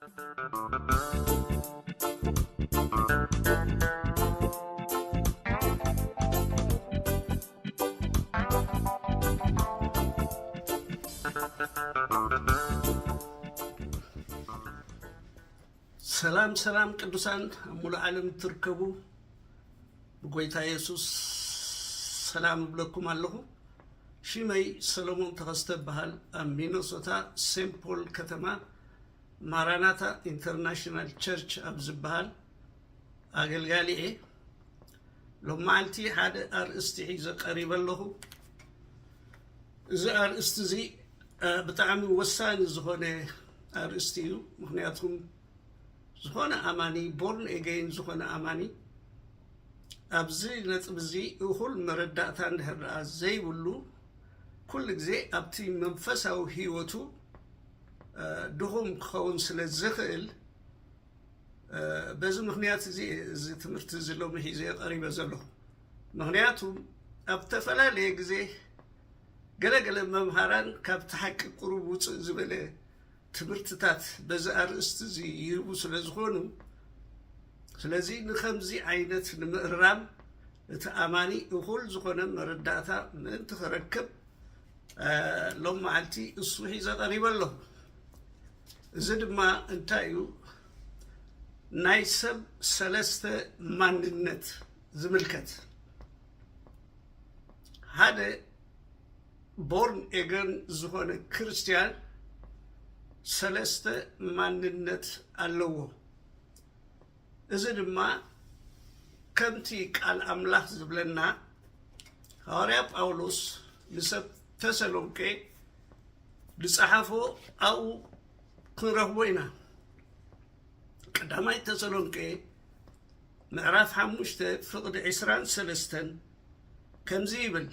ሰላም ቅዱሳን ሙሉ ዓለም ትርከቡ በጎይታ ኢየሱስ ሰላም ብለኩም አለሁ። ሽመይ ሰሎሞን ተኸስተ በሃል ሚኒሶታ ሴንት ፖል ከተማ ማራናታ ኢንተርናሽናል ቸርች ኣብዝበሃል ኣገልጋሊ እየ። ሎማዓልቲ ሓደ ኣርእስቲ ሒዘ ቀሪበ ኣለኹ። እዚ ኣርእስቲ እዚ ብጣዕሚ ወሳኒ ዝኾነ ኣርእስቲ እዩ። ምክንያቱም ዝኾነ ኣማኒ ቦርን ኤጌን ዝኾነ ኣማኒ ኣብዚ ነጥብ እዚ እኹል መረዳእታ እንድሕር ዘይብሉ ኩሉ ግዜ ኣብቲ መንፈሳዊ ሂወቱ ድኹም ክኸውን ስለ ዝኽእል በዚ ምክንያት እዚ ትምህርቲ እዚ ሎሚ ሒዘ ቀሪበ ዘለኹ። ምክንያቱም ኣብ ተፈላለየ ግዜ ገለገለ መምሃራን ካብቲ ሓቂ ቁሩብ ውፅእ ዝበለ ትምህርትታት በዚ ኣርእስቲ እዚ ይህቡ ስለ ዝኾኑ ስለዚ ንከምዚ ዓይነት ንምእራም እቲ ኣማኒ እኹል ዝኾነ መረዳእታ ምእንቲ ክረክብ ሎም መዓልቲ እሱ ሒዘ ቀሪበ ኣለኹ። እዚ ድማ እንታይ እዩ? ናይ ሰብ ሰለስተ ማንነት ዝምልከት ሓደ ቦርን ኤገን ዝኾነ ክርስቲያን ሰለስተ ማንነት ኣለዎ። እዚ ድማ ከምቲ ቃል ኣምላኽ ዝብለና ሐዋርያ ጳውሎስ ንሰብ ተሰሎንቄ ዝፀሓፎ ኣብኡ ክንረኽቦ ኢና። ቀዳማይ ተሰሎንቄ ምዕራፍ 5 ፍቕዲ 23 ከምዚ ይብል፣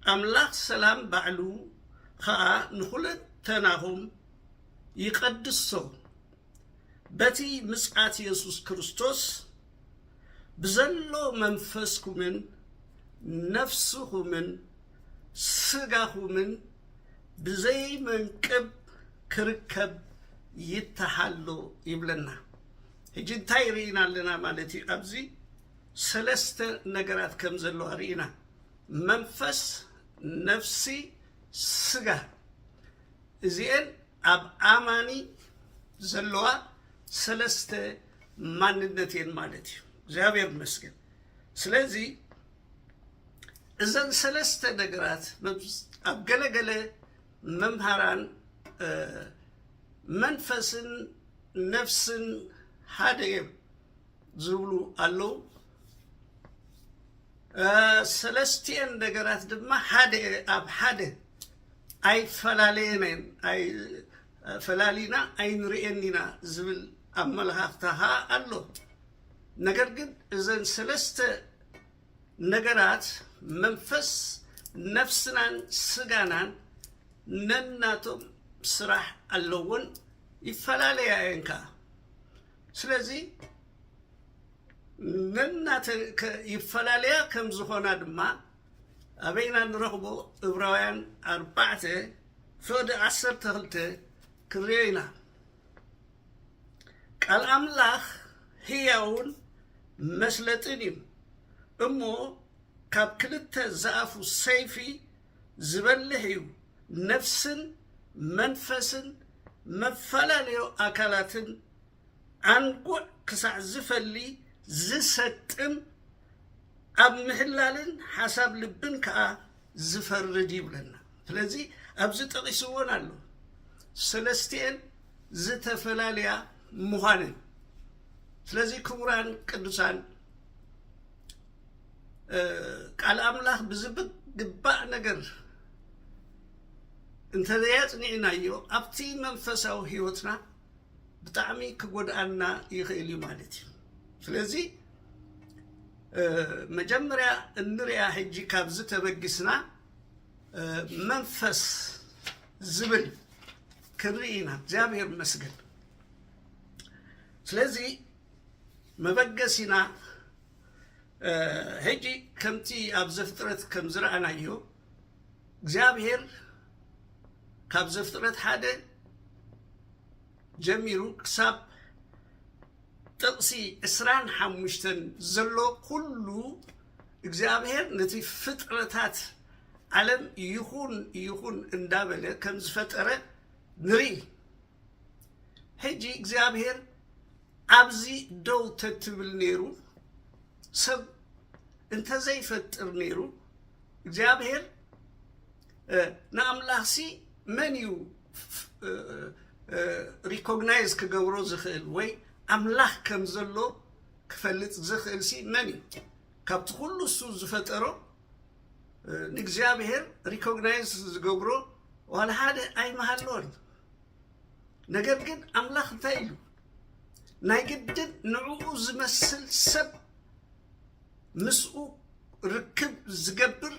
ኣምላኽ ሰላም ባዕሉ ከዓ ንኹለንተናኹም ይቀድሶ በቲ ምጽአት ኢየሱስ ክርስቶስ ብዘሎ መንፈስኩምን ነፍስኹምን ስጋኹምን ብዘይ መንቅብ ክርከብ ይተሓሎ ይብለና። ሕጂ እንታይ ርኢና ኣለና ማለት እዩ? ኣብዚ ሰለስተ ነገራት ከም ዘለዋ ርኢና። መንፈስ፣ ነፍሲ፣ ስጋ እዚአን ኣብ ኣማኒ ዘለዋ ሰለስተ ማንነት እየን ማለት እዩ። እግዚአብሔር ይመስገን። ስለዚ እዘን ሰለስተ ነገራት ኣብ ገለገለ መምሃራን መንፈስን ነፍስን ሓደ ዝብሉ ኣለው። ሰለስቲአን ነገራት ድማ ሓደ ኣብ ሓደ ኣይፈላለየን ፈላሊና ኣይንሪአኒና ዝብል ኣመለኻኽታ ኣሎ። ነገር ግን እዘን ሰለስተ ነገራት መንፈስ፣ ነፍስናን ስጋናን ነናቶም ስራሕ ኣለዎን ይፈላለያ እየን ከዓ። ስለዚ ነናተ ይፈላለያ ከም ዝኾና ድማ ኣበይና ንረኽቦ ዕብራውያን 4 ፍቕዲ 12 ክንሪኦ ኢና። ቃል ኣምላኽ ህያውን መስለጥን እዩ እሞ ካብ ክልተ ዝኣፉ ሰይፊ ዝበልሕ እዩ፣ ነፍስን መንፈስን መፈላለዮ ኣካላትን አንጉዕ ክሳዕ ዝፈሊ ዝሰጥም ኣብ ምሕላልን ሓሳብ ልብን ከዓ ዝፈርድ ይብለና። ስለዚ ኣብዚ ጠቂስዎን ኣሎ ሰለስቲአን ዝተፈላለያ ምዃነን። ስለዚ ክቡራን ቅዱሳን ቃል ኣምላኽ ብዝግባእ ነገር እንተዘያጽኒዕናዮ ኣብቲ መንፈሳዊ ሂወትና ብጣዕሚ ክጎድኣና ይኽእል እዩ ማለት እዩ። ስለዚ መጀመርያ እንሪያ ሕጂ ካብዚ ተበጊስና መንፈስ ዝብል ክንሪኢና። እግዚአብሔር ይመስገን። ስለዚ መበገሲና ሕጂ ከምቲ ኣብ ዘፍጥረት ከም ዝረአናዮ እግዚአብሔር ካብ ዘፍጥረት ሓደ ጀሚሩ ክሳብ ጥቕሲ 25 ዘሎ ኩሉ እግዚአብሔር ነቲ ፍጥረታት ዓለም ይኹን እንዳበለ ከም ዝፈጠረ ንርኢ ሕጂ እግዚአብሔር ኣብዚ ደው ተትብል ነይሩ ሰብ እንተዘይፈጥር ነይሩ እግዚአብሔር ንኣምላኽሲ መን እዩ ሪኮግናይዝ ክገብሮ ዝኽእል ወይ ኣምላኽ ከም ዘሎ ክፈልጥ ዝኽእል ሲ መን እዩ ካብቲ ኩሉ እሱ ዝፈጠሮ ንእግዚአብሔር ሪኮግናይዝ ዝገብሮ ዋላ ሓደ ኣይመሃሎን ነገር ግን ኣምላኽ እንታይ እዩ ናይ ግድን ንዕኡ ዝመስል ሰብ ምስኡ ርክብ ዝገብር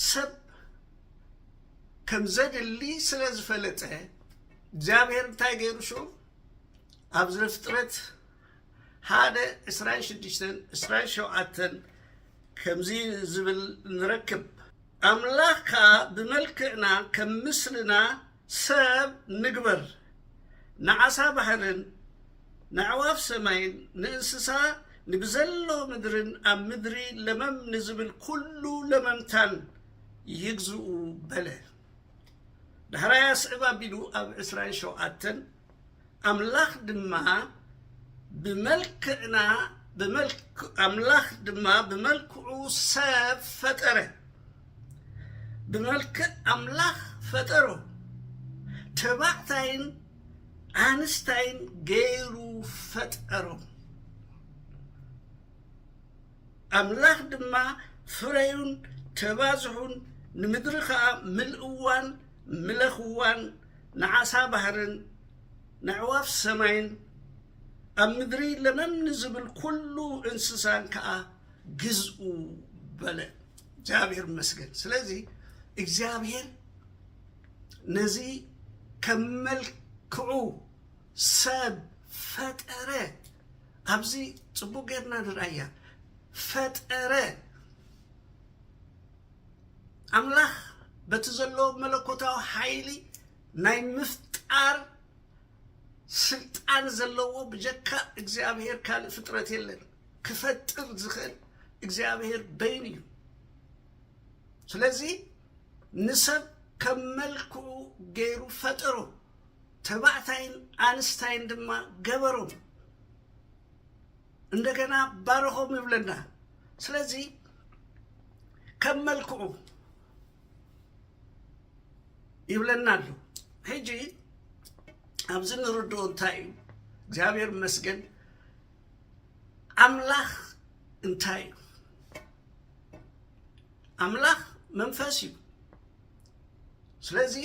ሰብ ከም ዘድሊ ስለ ዝፈለጠ እግዚአብሔር እንታይ ገይሩ ሹ ኣብ ፍጥረት 1:26-27 ከምዚ ዝብል ንረክብ ኣምላኽካ ብመልክዕና ከም ምስልና ሰብ ንግበር ንዓሳ ባሕርን ንዕዋፍ ሰማይን ንእንስሳ ንብዘሎ ምድርን ኣብ ምድሪ ለመም ንዝብል ኩሉ ለመምታን ይግዝኡ በለ ድሕራያ ስዕብ ኣቢሉ ኣብ 27 ኣምላኽ ድማ ብመልክዑ ሰብ ፈጠረ ብመልክዕ ኣምላኽ ፈጠሮ ተባዕታይን ኣንስታይን ገይሩ ፈጠሮ ኣምላኽ ድማ ፍረዩን ተባዝሑን ንምድሪ ከዓ ምልእዋን ምለኽዋን ንዓሳ ባሕርን ንዕዋፍ ሰማይን ኣብ ምድሪ ለመም ንዝብል ኩሉ እንስሳን ከዓ ግዝኡ በለ እግዚአብሔር መስገን ስለዚ እግዚአብሔር ነዚ ከም መልክዑ ሰብ ፈጠረ ኣብዚ ጽቡቕ ጌርና ንርአያ ፈጠረ ኣምላኽ በቲ ዘሎ መለኮታዊ ሓይሊ ናይ ምፍጣር ስልጣን ዘለዎ ብጀካ እግዚአብሔር ካልእ ፍጥረት የለን ክፈጥር ዝኽእል እግዚአብሔር በይን እዩ ስለዚ ንሰብ ከም መልክዑ ገይሩ ፈጠሮ ተባዕታይን ኣንስታይን ድማ ገበሮም እንደገና ባረኾም ይብለና ስለዚ ከም መልክዑ ይብለና ኣሎ ሕጂ ኣብዚ ንርድኦ እንታይ እዩ እግዚአብሔር መስገን ኣምላኽ እንታይ እዩ ኣምላኽ መንፈስ እዩ ስለዚ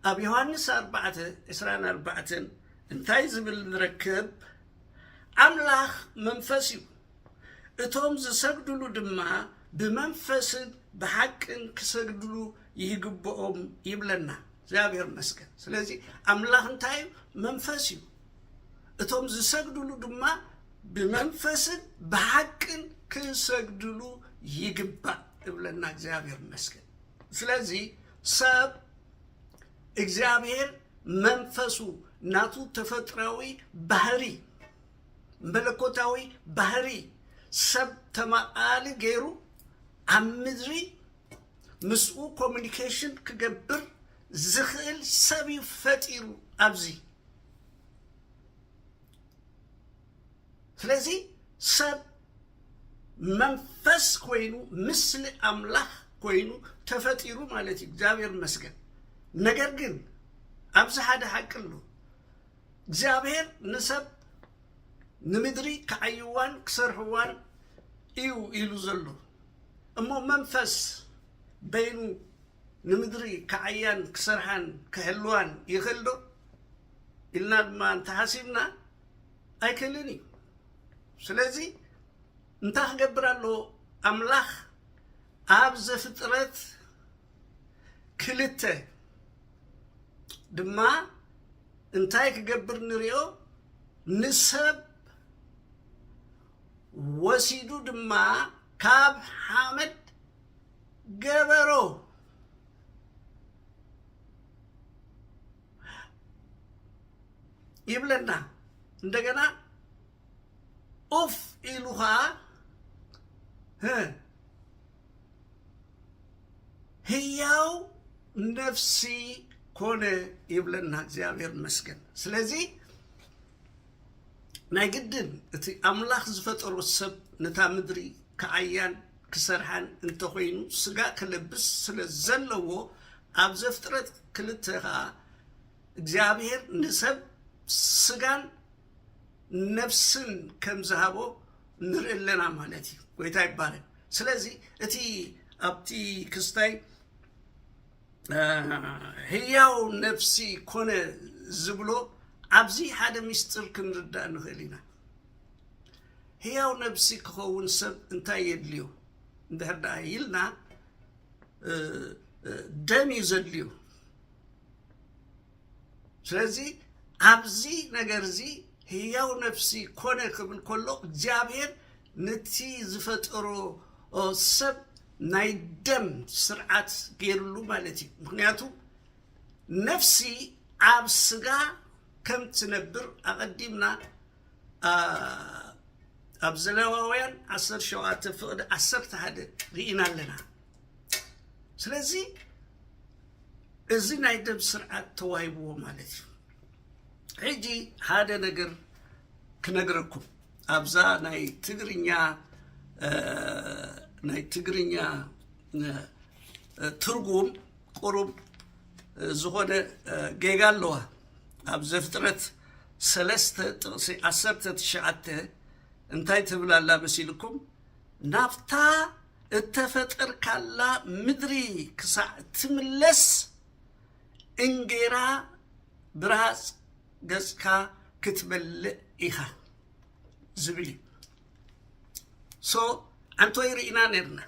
ኣብ ዮሐንስ 4:24 እንታይ ዝብል ንረክብ ኣምላኽ መንፈስ እዩ እቶም ዝሰግድሉ ድማ ብመንፈስን ብሓቅን ክሰግድሉ ይግብኦም ይብለና እግዚአብሔር መስገን ስለዚ ኣምላኽ እንታይ መንፈስ እዩ እቶም ዝሰግድሉ ድማ ብመንፈስን ብሓቅን ክሰግድሉ ይግባእ ይብለና እግዚአብሔር መስገን ስለዚ ሰብ እግዚአብሔር መንፈሱ ናቱ ተፈጥራዊ ባህሪ መለኮታዊ ባህሪ ሰብ ተማቃሊ ገይሩ ኣብ ምድሪ ምስኡ ኮሚኒኬሽን ክገብር ዝኽእል ሰብ ፈጢሩ ኣብዚ ስለዚ ሰብ መንፈስ ኮይኑ ምስሊ ኣምላኽ ኮይኑ ተፈጢሩ ማለት እዩ እግዚአብሔር መስገን ነገር ግን ኣብዚ ሓደ ሓቂ ኣሎ እግዚአብሔር ንሰብ ንምድሪ ክዓይዋን ክሰርሕዋን እዩ ኢሉ ዘሎ እሞ መንፈስ በይኑ ንምድሪ ክዓያን ክሰርሓን ክህልዋን ይኽእል ዶ ኢልና ድማ እንተሓሲብና ኣይክእልን እዩ ስለዚ እንታይ ክገብር ኣለዎ ኣምላኽ ኣብ ዘፍጥረት 2 ድማ እንታይ ክገብር ንሪኦ ንሰብ ወሲዱ ድማ ካብ ሓመድ ገበሮ ይብለና እንደገና ኡፍ ኢሉኻ ህያው ነፍሲ ኮነ ይብለና እግዚአብሔር መስገን ስለዚህ ናይ ግድን እቲ አምላኽ ዝፈጠሮ ሰብ ነታ ምድሪ ከአያን ክሰርሓን እንተኾይኑ ስጋ ክለብስ ስለዘለዎ ኣብ ዘፍጥረት ክልተኻ እግዚአብሔር ንሰብ ስጋን ነፍስን ከም ዝሃቦ ንርእለና ማለት እዩ ጎይታ ይባረክ ስለዚህ እቲ ኣብቲ ክስታይ ህያው ነፍሲ ኮነ ዝብሎ ኣብዚ ሓደ ምስጢር ክንርዳእ ንኽእል ኢና ህያው ነፍሲ ክኸውን ሰብ እንታይ የድልዮ እንድሕር ደኣ ኢልና ደም እዩ ዘድልዮ ስለዚ ኣብዚ ነገር እዚ ህያው ነፍሲ ኮነ ክብል ከሎ እግዚአብሔር ነቲ ዝፈጠሮ ሰብ ናይ ደም ስርዓት ገይሩሉ ማለት እዩ ምክንያቱ ነፍሲ ኣብ ስጋ ከም ትነብር ኣቐዲምና ኣብ ዘሌዋውያን 17 ፍቅዲ 11 ርኢና ኣለና ስለዚ እዚ ናይ ደም ስርዓት ተዋሂብዎ ማለት እዩ ሕጂ ሓደ ነገር ክነግረኩም ኣብዛ ናይ ትግርኛ ትርጉም ቁሩብ ዝኾነ ጌጋ ኣለዋ ኣብ ዘፍጥረት 3:19 እንታይ ትብላላ መሲልኩም ናብታ እተፈጠርካላ ምድሪ ክሳዕ ትምለስ እንጌራ ብራስ ገጽካ ክትበልዕ ኢኻ ዝብል ሶ አንቶ ይርኢና ነርና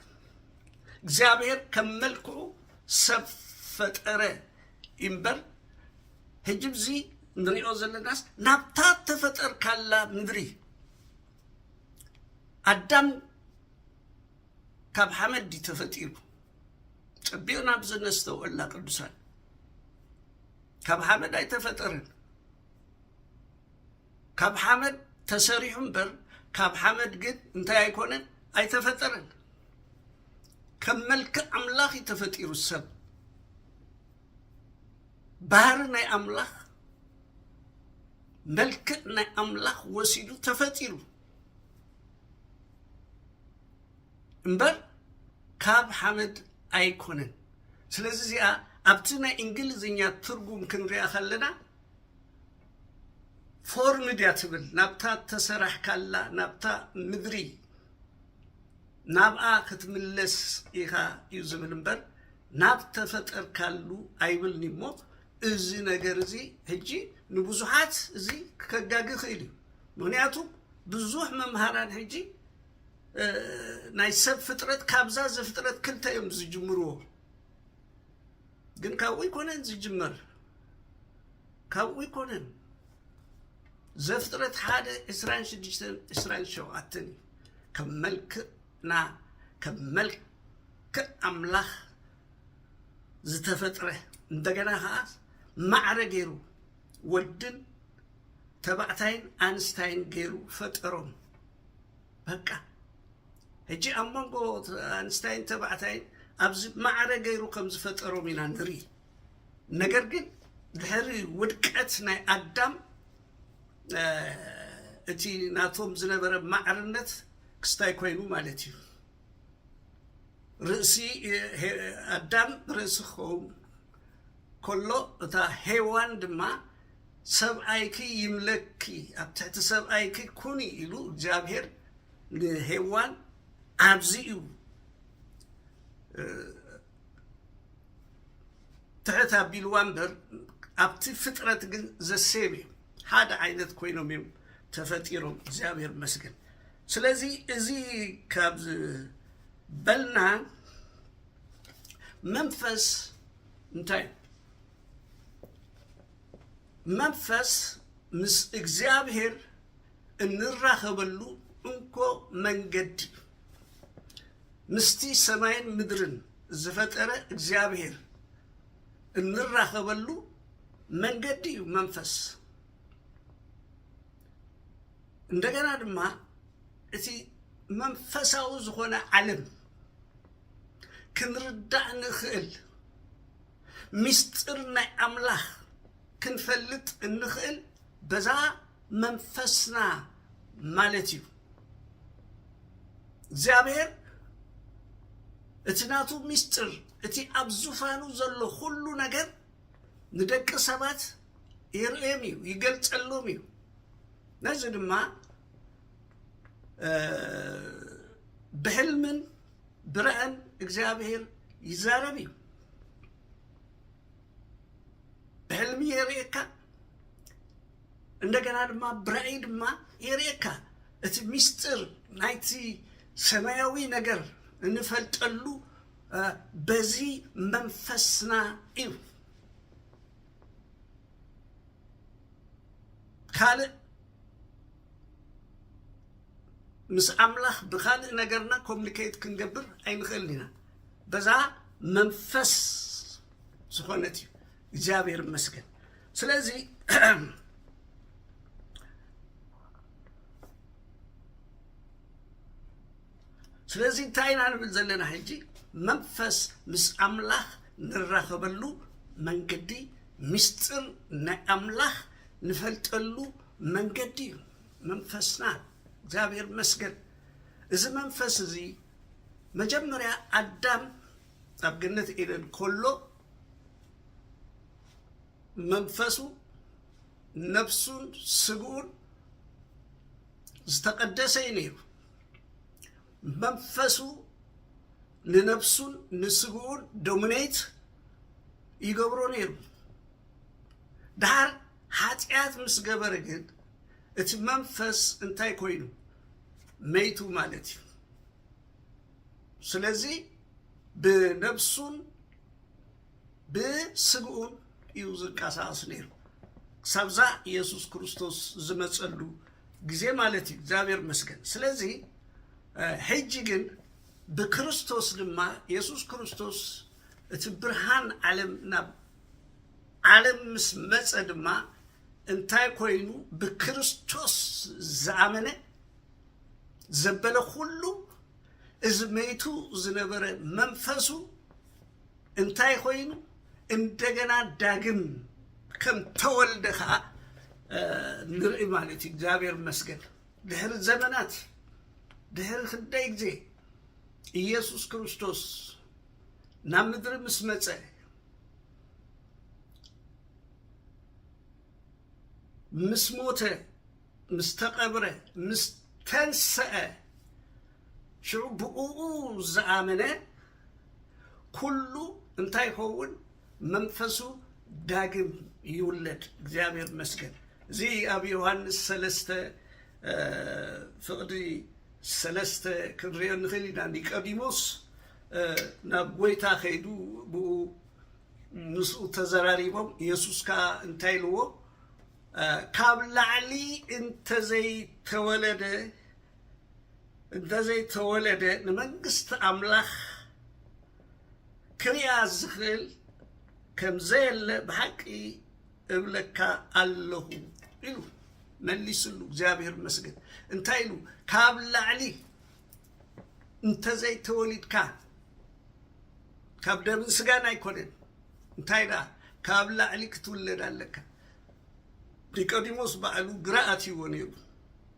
እግዚአብሔር ከመልክዑ ሰብ ፈጠረ እምበር ህጅብዚ ንሪኦ ዘለናስ ናብታ ተፈጠርካላ ምድሪ አዳም ካብ ሓመድ ተፈጢሩ ጨቢዮና ብዝነስተውላ ቅዱሳን ካብ ሓመድ ኣይተፈጠረን ካብ ሓመድ ተሰሪሑ እምበር ካብ ሓመድ ግን እንታይ ኣይኮነን ኣይተፈጠረን ከም መልክዕ ኣምላኽ ተፈጢሩ ሰብ ባህር ናይ ኣምላኽ መልክዕ ናይ ኣምላኽ ወሲዱ ተፈጢሩ እምበር ካብ ሓመድ ኣይኮነን ስለዚ እዚኣ ኣብቲ ናይ እንግሊዝኛ ትርጉም ክንሪኣ ከለና ፎርምድ እያ ትብል ናብታ ተሰራሕካላ ናብታ ምድሪ ናብኣ ክትምለስ ኢኻ እዩ ዝብል እምበር ናብ ተፈጠርካሉ ኣይብልኒ እሞ እዚ ነገር እዚ ሕጂ ንብዙሓት እዚ ከጋግ ክእል እዩ ምክንያቱ ብዙሕ መምሃራን ሕጂ ናይ ሰብ ፍጥረት ካብዛ ዘፍጥረት ክልተ እዮም ዝጅምርዎ ግን ካብኡ ይኮነን ዝጅመር ካብኡ ይኮነን ዘፍጥረት 1:26-27 ከም መልክዕና ከም መልክዕ ኣምላኽ ዝተፈጥረ እንደገና ከዓ ማዕረ ገይሩ ወድን ተባዕታይን ኣንስታይን ገይሩ ፈጠሮም በቃ ሕጂ ኣብ መንጎ ኣንስታይን ተባዕታይን ኣብዚ ማዕረ ገይሩ ከም ዝፈጠሮም ኢና ንርኢ ነገር ግን ድሕሪ ውድቀት ናይ ኣዳም እቲ ናቶም ዝነበረ ማዕርነት ክስታይ ኮይኑ ማለት እዩ ርእሲ ኣዳም ርእሲ ክኸውን ከሎ እታ ሄዋን ድማ ሰብኣይኪ ይምለኪ ኣብ ትሕቲ ሰብኣይኪ ኩኒ ኢሉ እግዚአብሔር ንሄዋን ኣብዚ እዩ ትሕት ኣቢልዋ እምበር ኣብቲ ፍጥረት ግን ዘሴብ እዩ ሓደ ዓይነት ኮይኖም እዮም ተፈጢሮም እግዚአብሔር መስገን ስለዚ እዚ ካብ በልና መንፈስ እንታይ መንፈስ ምስ እግዚአብሔር እንራኸበሉ እንኮ መንገዲ ምስቲ ሰማይን ምድርን ዝፈጠረ እግዚአብሔር እንራኸበሉ መንገዲ እዩ መንፈስ እንደገና ድማ እቲ መንፈሳዊ ዝኾነ ዓለም ክንርዳእ ንኽእል ምስጢር ናይ ኣምላኽ ክንፈልጥ እንኽእል በዛ መንፈስና ማለት እዩ እግዚአብሔር እቲ ናቱ ምስጢር እቲ ኣብ ዙፋኑ ዘሎ ሁሉ ነገር ንደቂ ሰባት ይርኤም እዩ ይገልጸሎም እዩ ነዚ ድማ ብሕልምን ብራእን እግዚአብሔር ይዛረብ እዩ بحلمي يريكا እንደገና ድማ ብራእይ ድማ ይርኤካ እቲ ሚስጥር ናይቲ ሰማያዊ ነገር እንፈልጠሉ በዚ መንፈስና እዩ ካለ ምስ አምላኽ ብኻልእ ነገርና ኮሙኒኬት ክንገብር ኣይንኽእልና በዛ መንፈስ ዝኾነት እዩ እግዚአብሔር ይመስገን ስለዚህ ስለዚህ ታይና ንብል ዘለና ሕጂ መንፈስ ምስ አምላኽ ንራኸበሉ መንገዲ ምስጢር ናይ አምላኽ ንፈልጠሉ መንገዲ መንፈስና እግዚአብሔር ይመስገን እዚ መንፈስ እዚ መጀመሪያ አዳም ኣብ ገነት ኤደን ኮሎ መንፈሱ ነፍሱን ስጉን ዝተቀደሰ ነይሩ መንፈሱ ለነፍሱን ንስጉን ዶሚኔት ይገብሮ ነይሩ ዳር ኃጢአት ምስ ገበረ ግን እቲ መንፈስ እንታይ ኮይኑ መይቱ ማለት እዩ ስለዚህ በነፍሱን በስጉን ይውዝቃሳስ ነይሩ ሰብዛ ኢየሱስ ክርስቶስ ዝመጸሉ ጊዜ ማለት እዩ እግዚአብሔር ይመስገን ስለዚህ ሕጂ ግን በክርስቶስ ድማ ኢየሱስ ክርስቶስ እቲ ብርሃን ዓለም ናብ ዓለም ምስ መጸ ድማ እንታይ ኮይኑ በክርስቶስ ዝኣመነ ዘበለ ሁሉ እዚ መይቱ ዝነበረ መንፈሱ እንታይ ኮይኑ እንደገና ዳግም ከም ተወልደኻ ንርኢ ማለት እግዚአብሔር ይመስገን ድሕሪ ዘመናት ድሕሪ ክንደይ ጊዜ ኢየሱስ ክርስቶስ ናብ ምድሪ ምስ መጸ ምስ ሞተ ምስ ተቀብረ ምስ ተንሰአ ሽዑ ብኡኡ ዝኣመነ ኩሉ እንታይ ይኸውን መንፈሱ ዳግም ይውለድ እግዚአብሔር ይመስገን እዚ ኣብ ዮሐንስ 3 ፍቅዲ 3 ክንሪኦ ንኽእል ኢና ኒቆዲሞስ ናብ ጎይታ ኸይዱ ብኡ ንስኡ ተዘራሪቦም ኢየሱስ ካ እንታይ ኢልዎ ካብ ላዕሊ እንተዘይተወለደ ንመንግስቲ አምላኽ ክሪያ ዝኽእል ከምዘየለ ብሓቂ እብለካ ኣለሁ ኢሉ መሊስሉ እግዚአብሔር ይመስገን እንታይ ኢሉ ካብ ላዕሊ እንተዘይተወሊድካ ካብ ደም ስጋን ኣይኮነን እንታይ ዳ ካብ ላዕሊ ክትውለድ ኣለካ ኒቆዲሞስ ባዕሉ ግራኣት ይዎ ነይሩ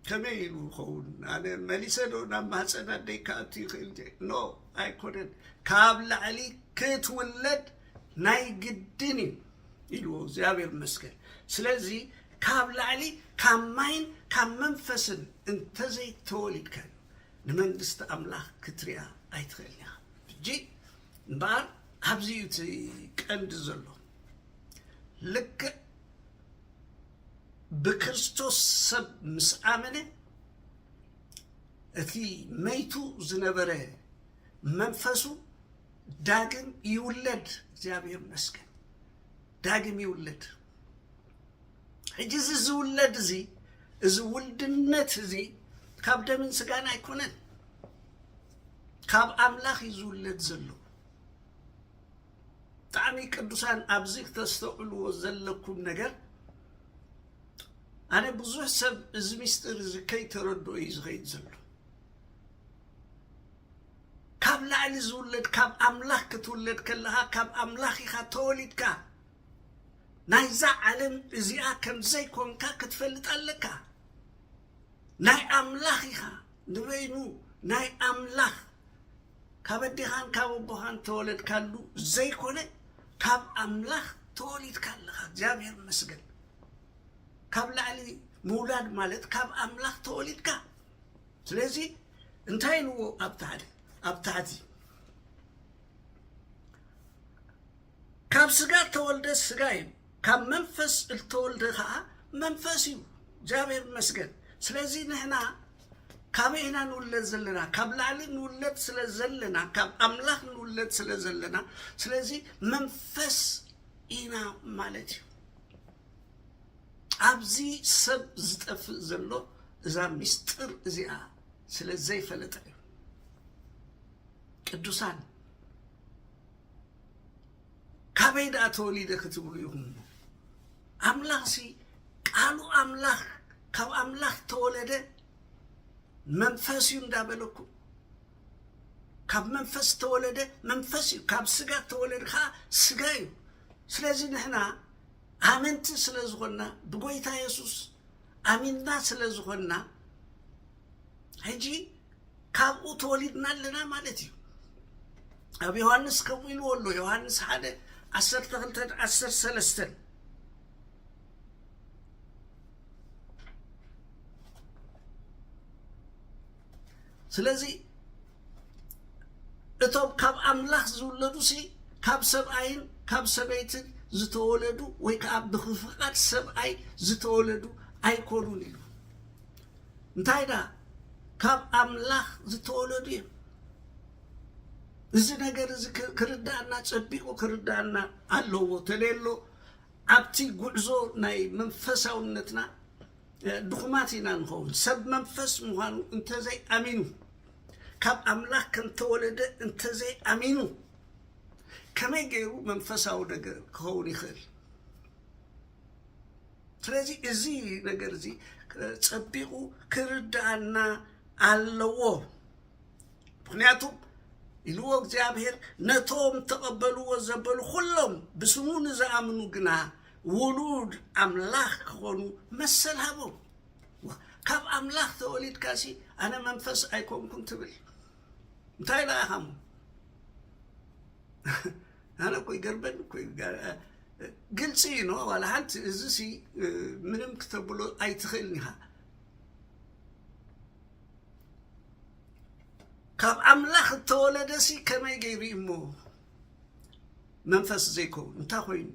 ከመይ ኢሉ ይኸውን ኣነ መሊሰ ዶ ናብ ማህፀና ደይከኣቱ ይኽእል ኖ ኣይኮነን ካብ ላዕሊ ክትውለድ ናይ ግድን ኢልዎ እግዚአብሔር ይመስገን ስለዚህ ካብ ላዕሊ ካብ ማይን ካብ መንፈስን እንተዘይተወሊድካ ንመንግስቲ አምላኽ ክትሪኣ ኣይትኽእልኒ ሕጂ እምበኣር ኣብዚ እቲ ቀንዲ ዘሎ ልክዕ በክርስቶስ ሰብ ምስ ኣመነ እቲ መይቱ ዝነበረ መንፈሱ ዳግም ይውለድ እግዚአብሔር ይመስገን ዳግም ይውለድ ሕጂ ዝውለድ እዚ ውልድነት እዚ ካብ ደምን ስጋን ኣይኮነን ካብ አምላኽ ይዝውለድ ዘሎ ብጣዕሚ ቅዱሳን ኣብዚ ተስተውዕልዎ ዘለኩም ነገር أنا بزوج سب زميستر زكاي تردو يزغيد زلو كاب لعلي زولد كاب أملاك تولد كلها كاب أملاخي خاتولد كا نايزا علم إزياء كم زي كونكا كتفلت ألكا ناي أملاخي خا نبينو ناي أملاخ كابدي خان كابو بوهان تولد كالو زي كونه كاب أملاخ تولد كالها جابير مسجل كاب لعلي مولاد مالت كاب أملاخ تولد كا سلازي انتهي نو أبتعدي كاب سجا تولد سجايم كاب منفس التولد خا منفسيو جابير مسجل سلازي نحنا كاب إنا نولد زلنا كاب لعلي نولد سلزلنا كاب أملاخ نولد سلزلنا سلازي منفس إنا مالتيو أبزي سب زتف زلو إذا مستر زيا سلزي فلتايو قدوسان كابيدا توليد كتبلو يهم أملاخ سي قالوا أملاخ كاب أملاخ تولد منفسي ندابلكو كاب منفس تولد منفسي كاب سجا تولد خا سجايو سلازي نحنا آمنت سلازغنا بقويتا يسوس آمنا سلازغنا هجي كابو تولدنا لنا مالتيو أبي يوحنس كويل ولو يوحنس حدا 10:3 سلازي اتوب كاب أملاخ زولدو سي كاب سبعين كاب سبعيتن زتولدو ويكاب بخفقات سبعي زتولدو أي كولونيلو انتايدا كاب أملاخ زتولدو إذا نجار إذا كردانا تبيعو كردانا اللو تليلو أبتي قعزو ناي منفسا ونتنا دخماتنا نخون سب منفس مهانو انت زي أمينو كاب أملاخ كان تولد انت زي أمينو كما يجيرو منفسا ونجار كهوني خير تلازي إزي نجار زي تبيعو كردانا اللو بخنياتو إلو እግዚአብሔር ነቶም ተቀበሉ ወዘበሉ ሁሉም በስሙን ዘአምኑ ግና ውሉድ አምላክ ሆኑ መሰልሃቦ ካብ አምላክ ተወሊድ ካሲ አነ መንፈስ አይኮንኩም ትብል እንታይ ላሃም አነ ኮይ ገርበን ኮይ ግልጽ ነው ወላ ሀንት እዚህ ምንም ከተብሎ አይትخلنيها كاب أملاخ تولدسي كما يجري إمو منفس زيكو انتا خوين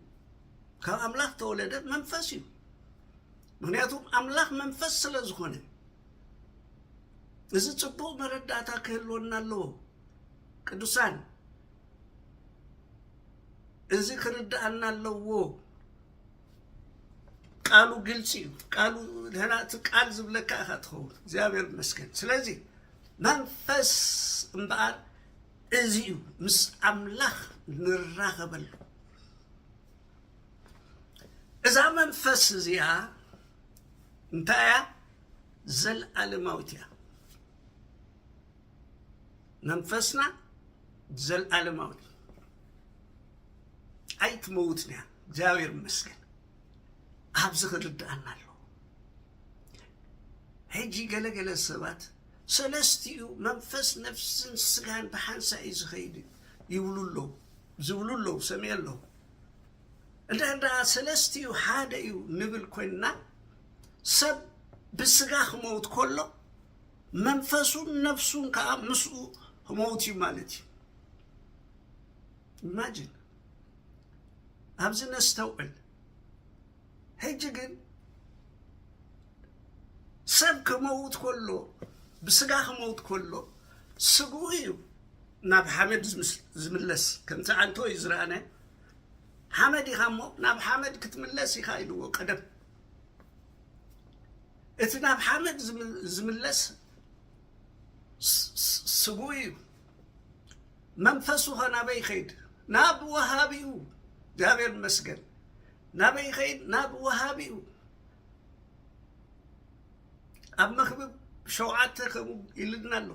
كاب أملاخ تولد منفسي مغنياتو أملاخ منفس سلازخونه إذا تبو مرداتا كهلونا اللو كدوسان إذا كردانا اللو قالوا قلسي قالوا هنا تقال زبلك أخاتخو زيابير مسكن سلازي منفس امبار ازيو مس املاخ نراغبل اذا منفس زيا انتايا زل الموتيا منفسنا زل الموت ايت موتنا جاوير مسكن ابزخ ردانا له هيجي قلق السبات سلستيو منفس نفس سجان بحنسا إزخيدي يقولوا زولوا سمي له ده سلستيو حدا يو نقول كنا سب بسجاخ موت كله منفسو نفسو كأمسو موتي مالتي imagine أبزنا استوعب هيجي سب كموت كله بسجاخ موت كله سجويو ناب حمد زملس كنت عنتو يزرعنا حمد يخمو ناب حمد كتملس يخايلو قدم اتناب حمد زملس سجويو منفسو نابي خيد ناب وهابيو جابر مسجد نابي خيد ناب وهابيو ኣብ መክብብ 7 ከምኡ ኢልና ኣሎ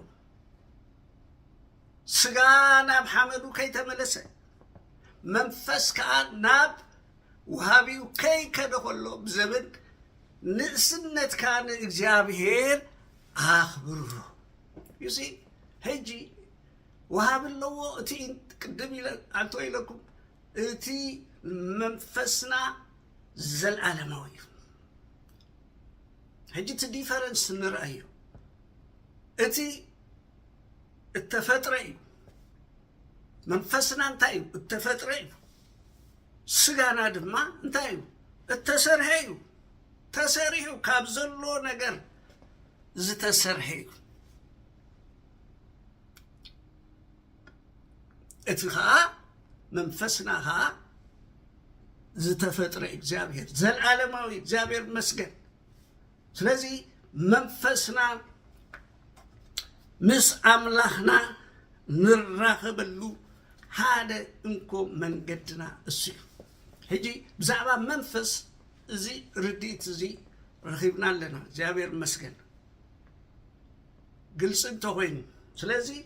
ስጋ ናብ ሓመዱ ከይተመለሰ መንፈስ ከዓ ናብ ወሃቢው ከይከደ ከሎ ብዘበን ንእስነት ካን እግዚአብሔር አኽብሩ ይሲ ሄጂ ወሃብ ለዎ እቲ ቅድም አንተ ይለኩም እቲ መንፈስና ዘልዓለማዊ ሄጂ እቲ ዲፈረንስ ንርአዩ እቲ التفترة منفسنا انتايو التفترة سجانا دما انتايو التسرحيو تسرحيو كابزلو نجر زتسرحيو اتخا منفسنا ها زتفترة እግዚአብሔር ዘልዓለማዊ እግዚአብሔር መስገን ስለዚህ መንፈስና مس أملاحنا نراقبلو هذا إنكم من قدنا السيف هجي بزعبا منفس زي رديت زي رخيبنا لنا جابر مسكن قلت انت وين سلازي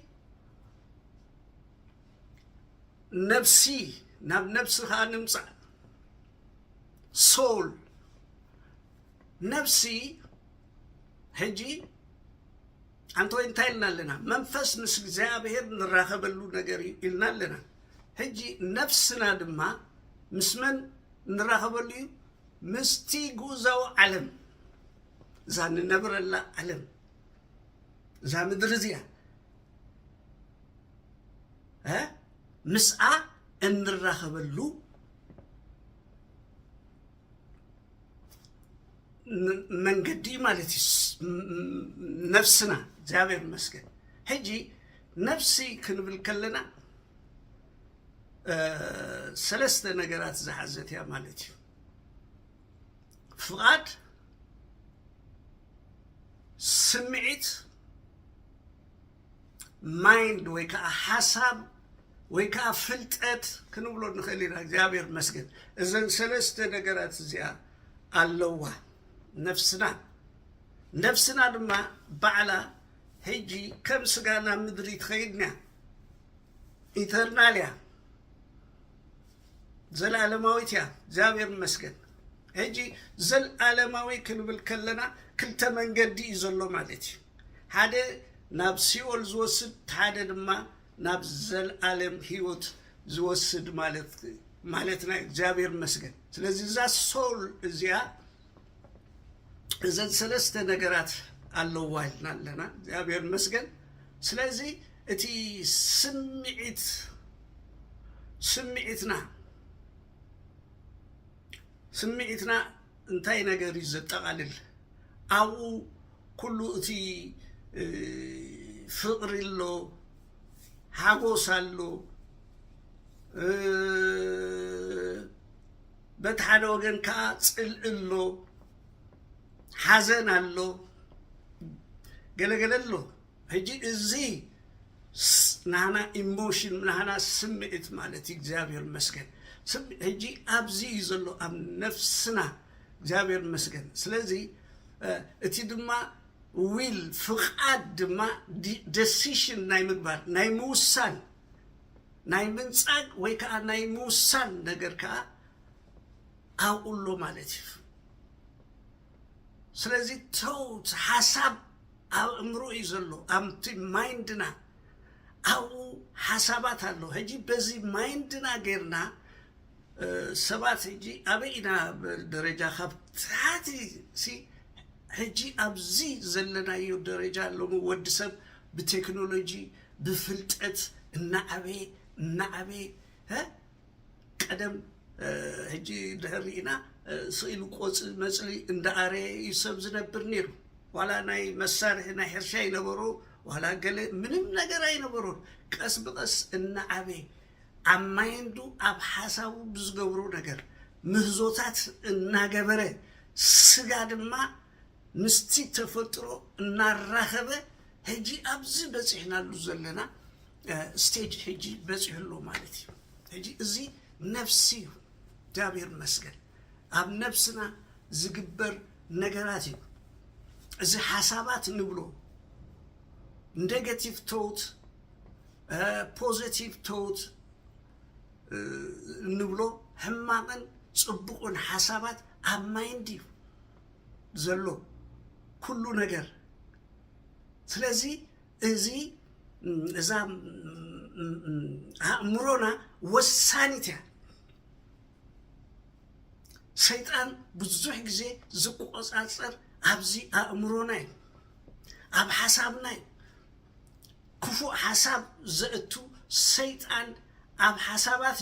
نفسي نفسها نمسع سول نفسي هجي أنتوا انتهينا لنا منفس مس እግዚአብሔር نراقبلو ነገር ይልና ለና هجي نفسنا دما مسمن نراقبلو مستي ጉዛው ዓለም ዛን ነብረላ ዓለም ዛ ምድር እዚያ ምስአ እንራኸበሉ መንገዲ ማለት ነፍስና እግዚአብሔር መስገን ሄጂ ነፍሲ ክንብል ከለና ሰለስተ ነገራት ዝሓዘት ያ ማለት እዩ ፍቃድ ስምዒት ማይንድ ወይ ከዓ ሓሳብ ወይ ከዓ ፍልጠት ክንብሎ ንኽእል ኢና እግዚአብሔር መስገን እዘን ሰለስተ ነገራት እዚኣ ኣለዋ نفسنا دما بعلا هيجي كم سجانا مدري تخيدنا إترناليا زل عالماويتيا جابر مسكن هيجي زل عالماوي كل بالكلنا كل تمن قدي يزلو مالتي هذا ناب سيول زوسد هذا دما ناب زل عالم هيوت زوسد مالتنا جابر مسكن ስለዚህ ዛ ሶል እዚያ እዘን ሰለስተ ነገራት ኣለዋልና ኣለና እግዚአብሔር መስገን ስለዚህ እቲ ስምዒትና እንታይ ነገር ይዘጠቃልል ኣብኡ ኩሉ እቲ ፍቅሪ ኣሎ ሓጎስ ኣሎ በተሓደ ወገን ከዓ ፅልእሎ حزن الله قال له هجي ازي نحنا ايموشن نحنا سمعت مالتي እግዚአብሔር መስገን هجي ابزي يزلو ام نفسنا እግዚአብሔር መስገን ስለዚህ እቲ ድማ ዊል ፍቃድ ድማ ዲሲሽን ናይ ምግባር ናይ ምውሳን ናይ ምንጻግ ወይ ከዓ ናይ ምውሳን ነገር ከዓ አውሎ ማለት እዩ ስለዚህ ቶት ሐሳብ አእምሮ ይዘሎ አምቲ ማይንድና አው ሐሳባት አለ ሄጂ በዚህ ማይንድና ገርና ሰባት ሄጂ አበይና ደረጃ ሀብታት ሲ ሄጂ አብዚ ዘለናዩ ደረጃ ለው ወድሰብ በቴክኖሎጂ በፍልጠት እና አቤ ቀደም ሄጂ ደህሪና سئل قوس مسلي عند أري يسبز نبرنير ولا ناي مسارح ناي حرشاي نبرو ولا قال منهم نجراي نبرو كاس بقص إن أبي عمايندو أبحثوا بزجورو نجر مهزوتات النجبرة سجاد ما مستي تفترو نرخبه هجي أبز بس إحنا لزلنا ستيج هجي بس يحلو مالتي هجي زي نفسي جابير مسجد أب نفسنا زجبر نجراتي እዚ ሓሳባት ንብሎ ኔጌቲቭ ቶት ፖዚቲቭ ቶት ንብሎ ሕማቅን ጽቡቅን ሓሳባት ኣብ ማይንድ ዘሎ ኩሉ ነገር ስለዚ እዚ እዛ አእምሮና ወሳኒት ሰይጣን ብዙሕ ግዜ ዝቆጻጸር ኣብዚ አእምሮና ኣብ ሓሳብና ክፉ ሓሳብ ዘእቱ ሰይጣን ኣብ ሓሳባት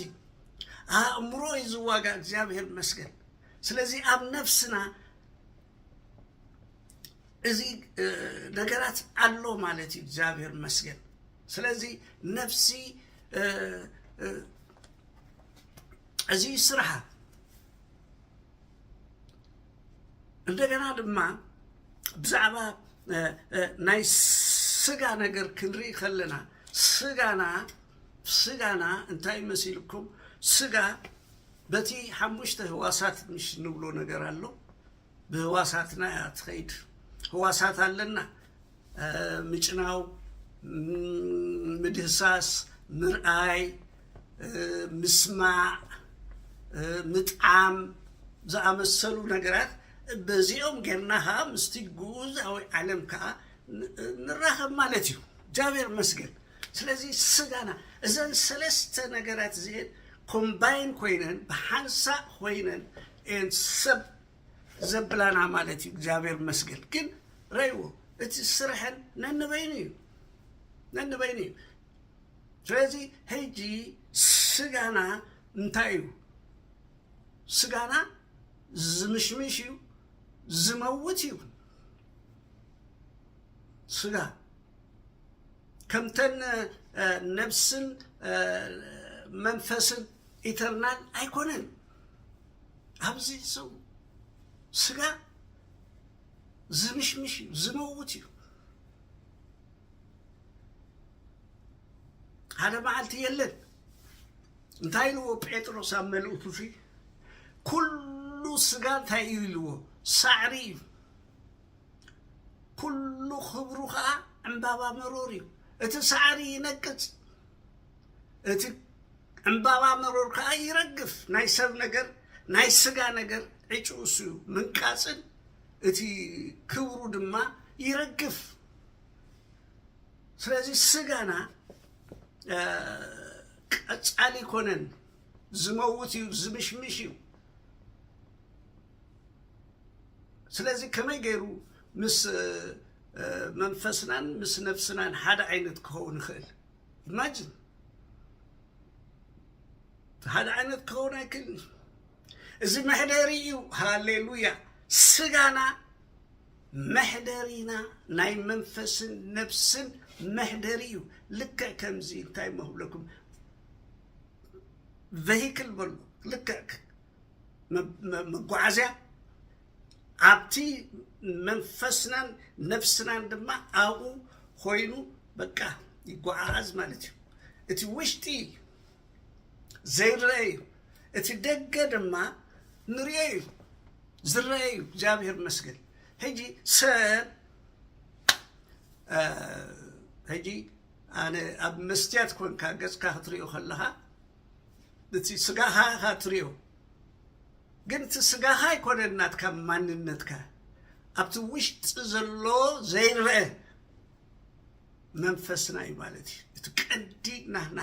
አእምሮ ይዝዋጋ እግዚአብሔር መስገን ስለዚ ኣብ ነፍስና እዚ ነገራት አሎ ማለት እግዚአብሔር መስገን ስለዚ ነፍሲ እዚ ስራሃ እንደገና ድማ ብዛዕባ ናይ ስጋ ነገር ክንርኢ ከለና ስጋና እንታይ መሲልኩም ስጋ በቲ ሓሙሽተ ህዋሳት ምሽ ንብሎ ነገር አሎ በህዋሳትና ያትኸይድ ህዋሳት አለና ምጭናው ምድህሳስ ምርአይ ምስማዕ ምጥዓም ዘአመሰሉ ነገራት በዚኦም ገርናሃ ምስቲ ጉዛዊ ዓለም ከዓ ንራኸብ ማለት እዩ እግዚአብሔር መስገን ስለዚ ስጋና እዘን ሰለስተ ነገራት ዚን ኮምባይን ኮይነን በሓንሳእ ኮይነን ሰብ ዘብላና ማለት እዩ እግዚአብሔር መስገን ግን ረይዎ እቲ ስርሐን ነንበይን እዩ ስለዚ ሕጂ ስጋና እንታይ እዩ ስጋና ዝምሽምሽ እዩ ዝመውት እዩ ስጋ ከምተን ነፍስን መንፈስን ኢተርናል አይኮነን ኣብዚ ሰው ስጋ ዝምሽምሽ እዩ ዝመውት እዩ ሓደ መዓልቲ የለን እንታይ ኢልዎ ጴጥሮስ ኣብ መልእክቱ ኩሉ ስጋ እንታይ እዩ ኢልዎ ሳዕሪ እዩ ኩሉ ክብሩ ከዓ ዕምባባ መሮር እዩ እቲ ሳዕሪ ይነቅጽ እቲ ዕምባባ መሮር ከዓ ይረግፍ ናይ ሰብ ነገር ናይ ስጋ ነገር ዕጩስ እዩ ምንቃጽን እቲ ክብሩ ድማ ይረግፍ ስለዚ ስጋና ቀጻሊ ኮነን ዝመውት እዩ ዝምሽምሽ እዩ ስለዚ ከመይ ገይሩ ምስ መንፈስናን ምስ ነፍስናን ሓደ ዓይነት ክኸውን ይኽእል ኢማጂን ሓደ ዓይነት ክኸውን አይክእል እዚ መሕደሪ እዩ ሃሌሉያ ስጋና መሕደሪና ናይ መንፈስን ነፍስን መሕደሪ እዩ ልክዕ ከምዚ እንታይ መብለኩም ቬሂክል በሉ ልክዕ መጓዓዝያ ኣብቲ መንፈስናን ነፍስናን ድማ ኣብኡ ኮይኑ በቃ ይጓዓዝ ማለት እዩ እቲ ውሽጢ ዘይርአ እዩ እቲ ደገ ድማ ንርአ እዩ ዝርአ እዩ እግዚአብሔር መስገን ሕጂ ሰብ ሕጂ ኣነ ኣብ መስትያት ኮንካ ገጽካ ክትሪኦ ከለኻ እቲ ስጋኻ ትሪኦ ግን እቲ ስጋኻ ኣይኮነን ናትካ ማንነትካ ኣብቲ ውሽጢ ዘሎ ዘይርአ መንፈስና እዩ ማለት እዩ እቲ ቀንዲ ናትና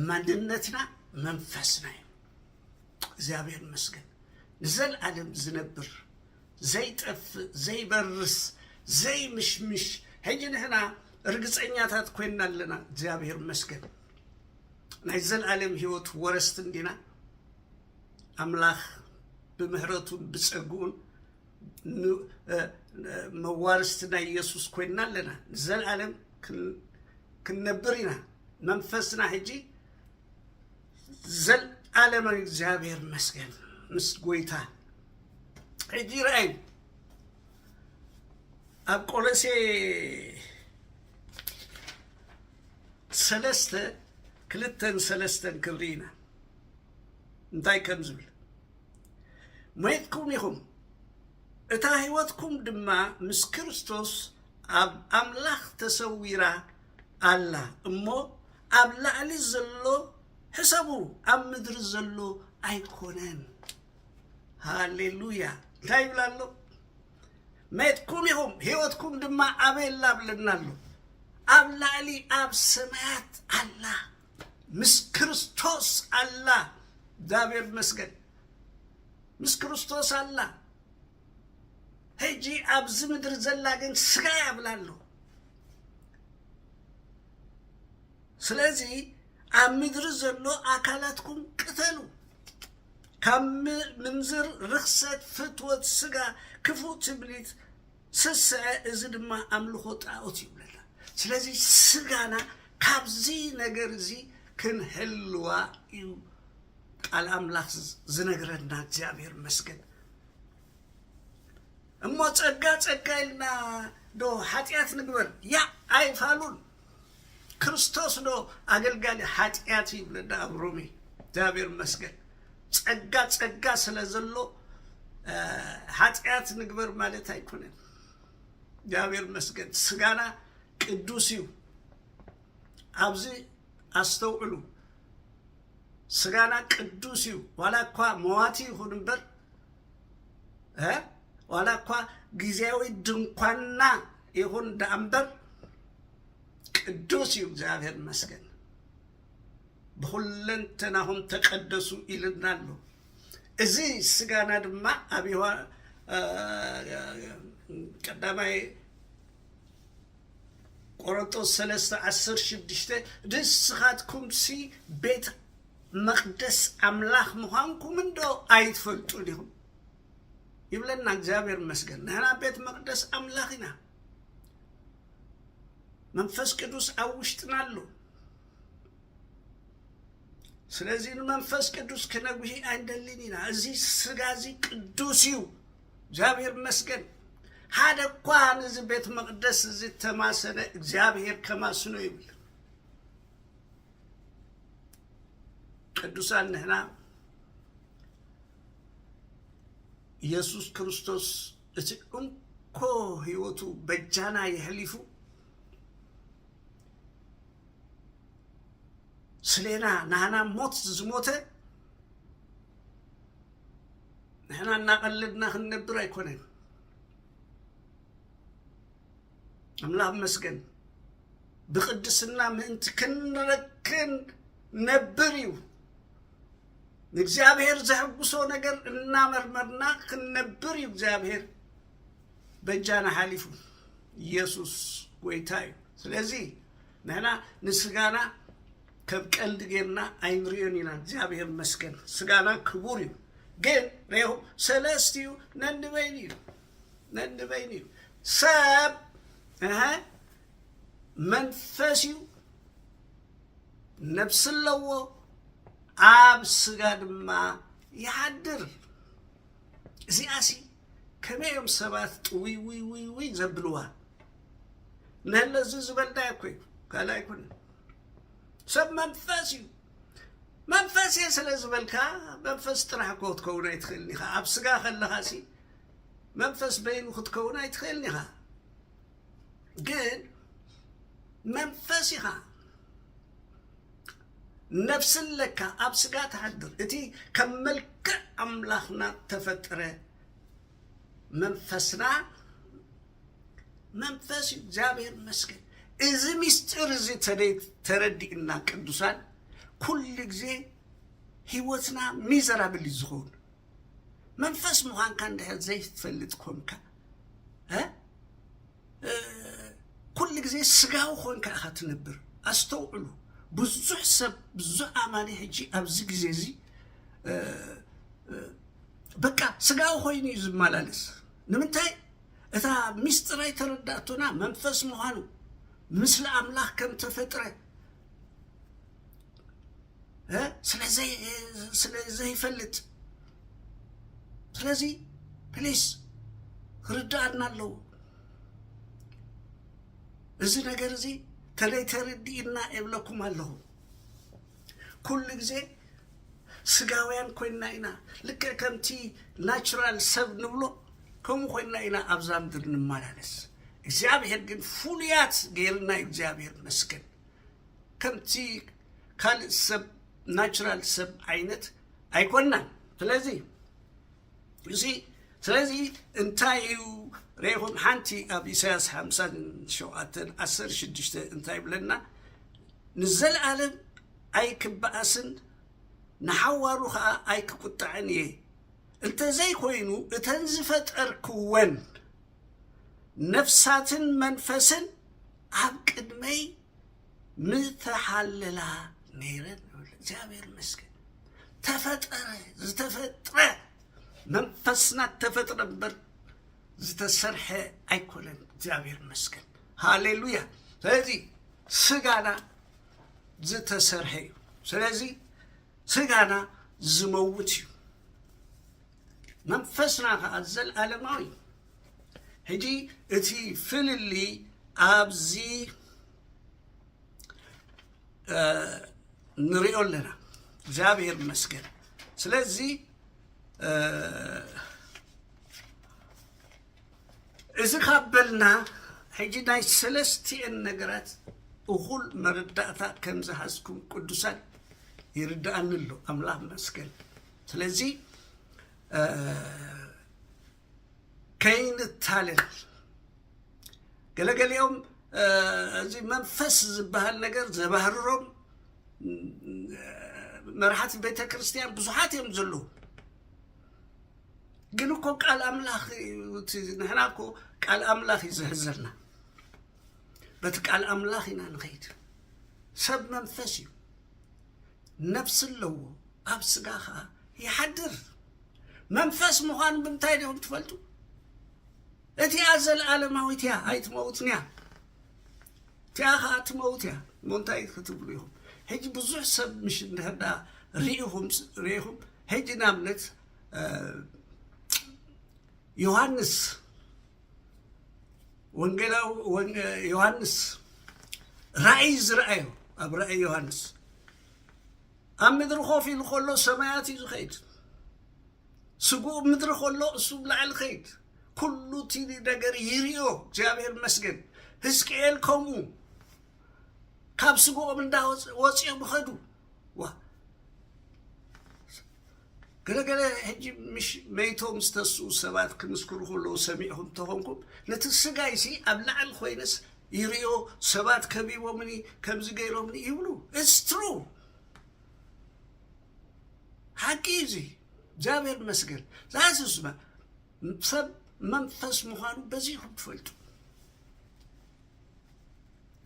ማንነትና መንፈስና እዩ እግዚአብሔር መስገን ንዘለዓለም ዝነብር ዘይጠፍእ ዘይበርስ ዘይምሽምሽ ሕጂ ንሕና ርግፀኛታት ኮይንና ኣለና እግዚአብሔር መስገን ናይ ዘለዓለም ህይወት ወረስት እንዲና ኣምላኽ ብምህረቱን ብጸጉኡን መዋርስቲ ናይ ኢየሱስ ኮይንና ኣለና ንዘለዓለም ክንነብር ኢና መንፈስና ሕጂ ዘለዓለም እግዚአብሔር መስገን ምስ ጎይታ ሕጂ ረአይ ኣብ ቆሎሴ 3:2-3 ክብሪና እንታይ ከም ዝብል ሞይትኩም ኢኹም እታ ህይወትኩም ድማ ምስ ክርስቶስ ኣብ ኣምላኽ ተሰዊራ ኣላ እሞ ኣብ ላዕሊ ዘሎ ሕሰቡ ኣብ ምድሪ ዘሎ ኣይኮነን። ሃሌሉያ። እንታይ ይብላ ኣሎ? ሜትኩም ኢኹም ህይወትኩም ድማ ኣበየላ ብለና ኣሎ። ኣብ ላዕሊ ኣብ ሰማያት ኣላ ምስ ክርስቶስ ኣላ። እግዚአብሔር ይመስገን ምስ ክርስቶስ ኣላ። ሕጂ ኣብዚ ምድሪ ዘላ ግን ስጋ ያብላ ኣሎ። ስለዚ ኣብ ምድሪ ዘሎ ኣካላትኩም ቅተሉ ካብ ምንዝር ርክሰት ፍትወት ስጋ ክፉእ ትምኒት ስስዐ እዚ ድማ ኣምልኾ ጣዖት ይብለና። ስለዚ ስጋና ካብዚ ነገር እዚ ክንህልዋ እዩ ቃል ኣምላኽ ዝነግረና። እግዚአብሔር ይመስገን እሞ ጸጋ ኢልና ዶ ኃጢአት ንግበር ያ ኣይፋሉን። ክርስቶስ ዶ ኣገልጋሊ ኃጢአት ይብለና ኣብ ሮሜ። እግዚአብሔር ይመስገን ጸጋ ስለ ዘሎ ኃጢአት ንግበር ማለት ኣይኮነን። እግዚአብሔር ይመስገን ስጋና ቅዱስ እዩ። ኣብዚ ኣስተውዕሉ ስጋና ቅዱስ እዩ። ዋላ እኳ መዋቲ ይኹን እምበር ዋላ እኳ ጊዜያዊ ድንኳንና ይኹን ዳእምበር ቅዱስ እዩ። እግዚአብሔር ይመስገን ብኹለንተናኹም ተቀደሱ ኢልና ኣሎ። እዚ ስጋና ድማ ኣብ ቀዳማይ ቆሮንቶስ 3:16 ንስኻትኩምሲ ቤት መቅደስ ኣምላኽ ምዃንኩም እንዶ ኣይትፈልጡን ኢኹም ይብለና። እግዚአብሔር ይመስገን ንሕና ቤት መቅደስ ኣምላኽ ኢና። መንፈስ ቅዱስ ኣብ ውሽጥና ኣሎ። ስለዚ ንመንፈስ ቅዱስ ክነጉሂ ኣይንደሊን ኢና። እዚ ስጋ እዚ ቅዱስ እዩ። እግዚአብሔር ይመስገን ሓደ እኳ ነዚ ቤት መቅደስ እዚ ተማሰነ እግዚአብሔር ከማስኖ ይብል። ቅዱሳን ንሕና ኢየሱስ ክርስቶስ እቲ እንኮ ህይወቱ በጃና የሕሊፉ ስለና ናህና ሞት ዝሞተ ንሕና እናቐለድና ክንነብር ኣይኮነን። ኣምላኽ መስገን ብቅድስና ምእንቲ ክንረክን ነብር እዩ። ንእግዚአብሔር ዘሕጉሶ ነገር እናመርመርና ክንነብር እዩ። እግዚአብሔር በጃና ሓሊፉ ኢየሱስ ጎይታ እዩ። ስለዚ ንሕና ንስጋና ከም ቀልዲ ጌርና ኣይንሪዮን ኢና። እግዚአብሔር መስገን ስጋና ክቡር እዩ። ግን ሬሁ ሰለስት እዩ ነንበይን እዩ ሰብ መንፈስ እዩ ነፍስ ኣለዎ ኣብ ስጋ ድማ ይሓድር። እዚኣሲ ከመዮም ሰባት ጥውይ ዘብልዋ ነለዚ ዝበልና ኮይ ካል ኣይኮነን። ሰብ መንፈስ እዩ። መንፈስ እየ ስለ ዝበልካ መንፈስ ጥራሕ ኮ ክትከውን ኣይትኽእልን ኢኻ። ኣብ ስጋ ከለኻሲ መንፈስ በይኑ ክትከውን ኣይትኽእልን ኢኻ። ግን መንፈስ ኢኻ ነፍስን ለካ ኣብ ስጋ ተሓድር። እቲ ከም መልክዕ ኣምላኽና ተፈጥረ መንፈስና መንፈስ እዩ። እግዚአብሔር ይመስገን እዚ ምስጢር እዚ ተረዲእና ቅዱሳን ኩሉ ግዜ ህይወትና ሚዘራብል ዝኸውን መንፈስ ምዃንካ እንድሕር ዘይትፈልጥ ኮንካ ኩሉ ግዜ ስጋዊ ኮንካ ኢኻ ትነብር። ኣስተውዕሉ ብዙሕ ሰብ ብዙሕ ኣማኒ ሕጂ ኣብዚ ግዜ እዚ በቃ ስጋዊ ኮይኑ እዩ ዝመላለስ። ንምንታይ? እታ ምስጢር ኣይተረዳእቶና መንፈስ ምዃኑ ምስሊ ኣምላኽ ከም ተፈጥረ ስለዘይፈልጥ። ስለዚ ፕሊስ ክርዳእና ኣለዎ። እዚ ነገር እዚ ተረዲእና የብለኩም ኣለኹ። ኩሉ ግዜ ስጋውያን ኮይና ኢና ልክዕ ከምቲ ናቹራል ሰብ ንብሎ كم خوينا إلى أبزام درن مالس إجابير جن فوليات غيرنا إجابير مسكن كم تي كال سب ناتشرال سب عينت أيقولنا تلازي يسي تلازي انتايو ريهم حنتي أبي ساس حمسان شواتن أسر شدشت انتاي بلنا نزل عالم أي كبأسن نحوروها أي كقطعني انت زي خوينو اتنزفت أركوان نفسات منفسن عبقد مي متحللا نيرن جابير مسكن تفتر منفسنا تفتر بر زتسرح أيكولن جابير مسكن هاليلويا سلازي سجانا زتسرحي سلازي سجانا زموتيو منفسنا غازل ألماوي هجي اتي فللي أبزي نريو لنا جابير مسكن سلازي إذا قبلنا هجي ناي سلستي النجرات وخل مرداتا كم زحسكم قدسان يردان له أملاح مسكن سلازي كاين التالن قال يوم زي منفس زبها النجر زبها الروم مرحات بيت كريستيان بزحات يمزلو قالوا كو قال أملاخ نحناكو قال أملاخ يزهزرنا بتقال أملاخنا نخيد سب منفسي نفس اللو أبسقاها يحدر منفس مخان بنتاي لهم تفلتو اتي أزل عالماويتيا هاي تموتنيا تياخا تموتيا منتاي كتب لهم هيجي بزوح سب مش هدا ريهم هيجي ناملت يوحنس وانجلاو يوحنس رئيس رأيه أب رأي يوحنس أمدر خوفي لخلو سماياتي زخيد سقوب مدر خلو سوب لعل خيد كله تيدي دقر يريو جابير مسجد هسكيل كومو كاب سقوب من داوز وصيه بخدو وا قال هجي مش ميتو مستسو سبات كنسكرو خلو سميعهم تهونكم نتسقايسي أبلع الخوينس يريو سبات كبيبو مني كمزقيرو مني يقولو it's true حكيزي جابر مسجد زاز اسمه سب منفس مخانو بزيهم تفلتو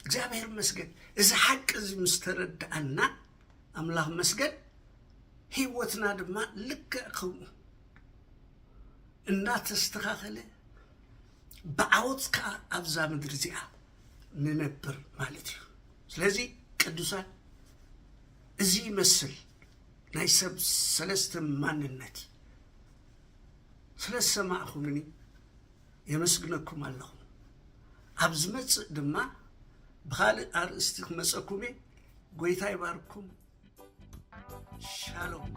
جابر مسجد إذا حق إذا مسترد أنا أملاح مسجد هيوتنا دما لك أخوه إنها تستغاخله بعوضك أبزا مدرزيها ننبر مالتي سلازي قدوسان إزي مسل نايسب سلست ماننتي سلست معكم مني يمسكنكم الله أبزمت دما بخالي أرستيك مسكومي قويتا يباركم شالوم